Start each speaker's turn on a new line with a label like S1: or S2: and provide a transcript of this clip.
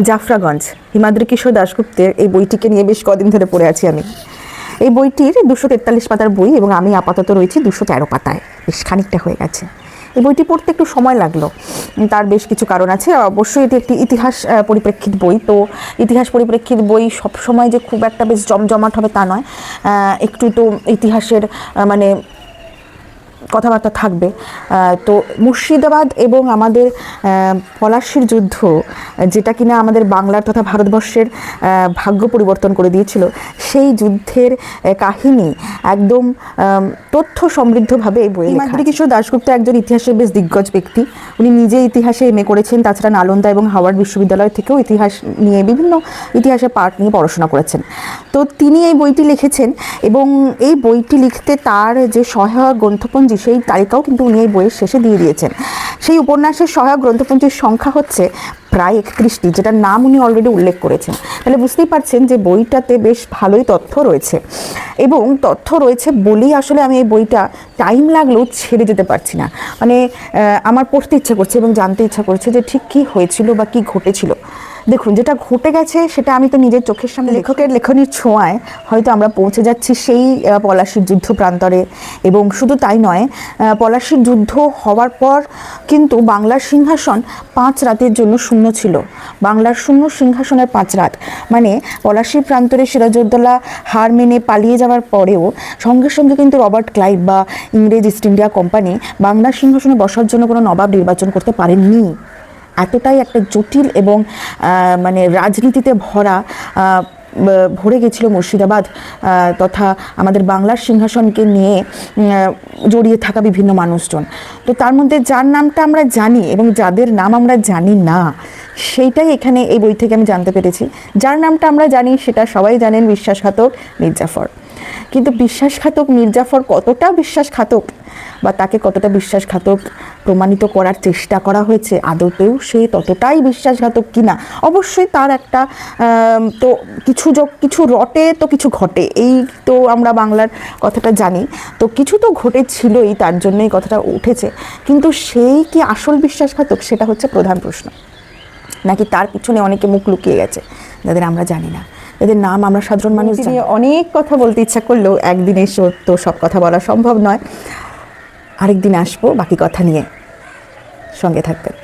S1: জাফরাগঞ্জ হিমাদ্রি কিশোর দাশগুপ্তের এই বইটিকে নিয়ে বেশ কদিন ধরে পড়ে আছি আমি। এই বইটির 243 পাতার বই এবং আমি আপাতত রয়েছি 213 পাতায়, বেশ খানিকটা হয়ে গেছে। এই বইটি পড়তে একটু সময় লাগলো, তার বেশ কিছু কারণ আছে। অবশ্যই এটি একটি ইতিহাস পরিপ্রেক্ষিত বই, তো ইতিহাস পরিপ্রেক্ষিত বই সবসময় যে খুব একটা বেশ জমজমাট হবে তা নয়, একটু তো ইতিহাসের মানে কথাবার্তা থাকবে। তো মুর্শিদাবাদ এবং আমাদের পলাশির যুদ্ধ, যেটা কিনা আমাদের বাংলার তথা ভারতবর্ষের ভাগ্য পরিবর্তন করে দিয়েছিল, সেই যুদ্ধের কাহিনী একদম তথ্য সমৃদ্ধভাবে এই বইয়ে লেখা। হিমাদ্রি কিশোর দাশগুপ্ত একজন ইতিহাসের বেশ দিগ্গজ ব্যক্তি। উনি নিজে ইতিহাসে এমএ করেছেন, তাছাড়া নালন্দা এবং হাওয়ার্ড বিশ্ববিদ্যালয় থেকেও ইতিহাস নিয়ে বিভিন্ন ইতিহাসের পাঠ নিয়ে পড়াশোনা করেছেন। তো তিনি এই বইটি লিখেছেন এবং এই বইটি লিখতে তার যে সহায়ক গ্রন্থপঞ্জি, সেই তালিকাও কিন্তু উনি এই বইয়ের শেষে দিয়ে দিয়েছেন। সেই উপন্যাসের সহায়ক গ্রন্থপঞ্জির সংখ্যা হচ্ছে প্রায় 31টি, যেটার নাম উনি অলরেডি উল্লেখ করেছেন। তাহলে বুঝতেই পারছেন যে বইটাতে বেশ ভালোই তথ্য রয়েছে, এবং তথ্য রয়েছে বলেই আসলে আমি এই বইটা টাইম লাগলেও ছেড়ে যেতে পারছি না। মানে আমার পড়তে ইচ্ছা করছে এবং জানতে ইচ্ছা করছে যে ঠিক কী হয়েছিল বা কী ঘটেছিল। দেখুন, যেটা ঘটে গেছে সেটা আমি তো নিজের চোখের সামনে, লেখকের লেখনীর ছোঁয়ায় হয়তো আমরা পৌঁছে যাচ্ছি সেই পলাশির যুদ্ধ প্রান্তরে। এবং শুধু তাই নয়, পলাশির যুদ্ধ হওয়ার পর কিন্তু বাংলার সিংহাসন 5 রাতের জন্য শূন্য ছিল। বাংলার শূন্য সিংহাসনের 5 রাত, মানে পলাশির প্রান্তরে সিরাজউদ্দৌলা হার মেনে পালিয়ে যাওয়ার পরেও সঙ্গে সঙ্গে কিন্তু রবার্ট ক্লাইভ বা ইংরেজ ইস্ট ইন্ডিয়া কোম্পানি বাংলার সিংহাসনে বসার জন্য কোনো নবাব নির্বাচন করতে পারেননি। এতটাই একটা জটিল এবং মানে রাজনীতিতে ভরে গেছিল মুর্শিদাবাদ তথা আমাদের বাংলার সিংহাসনকে নিয়ে জড়িয়ে থাকা বিভিন্ন মানুষজন। তো তার মধ্যে যার নামটা আমরা জানি এবং যাদের নাম আমরা জানি না, সেইটাই এখানে এই বই থেকে আমি জানতে পেরেছি। যার নামটা আমরা জানি সেটা সবাই জানেন, বিশ্বাসঘাতক মীর জাফর। কিন্তু বিশ্বাসঘাতক মীর জাফর কতটা বিশ্বাসঘাতক বা তাকে কতটা বিশ্বাসঘাতক প্রমাণিত করার চেষ্টা করা হয়েছে, আদতেও সে ততটাই বিশ্বাসঘাতক কিনা, অবশ্যই তার একটা তো কিছু রটে তো কিছু ঘটে, এই তো আমরা বাংলার কথাটা জানি। তো কিছু তো ঘটেছিলই, তার জন্যই কথাটা উঠেছে। কিন্তু সেই কি আসল বিশ্বাসঘাতক, সেটা হচ্ছে প্রধান প্রশ্ন। নাকি তার পিছনে অনেকে মুখ লুকিয়ে গেছে যাদের আমরা জানি না, এদের নাম আমরা সাধারণ মানুষ জানি। অনেক কথা বলতে ইচ্ছা করলেও একদিনে তো সব কথা বলা সম্ভব নয়। আরেকদিন আসবো বাকি কথা নিয়ে, সঙ্গে থাকবেন।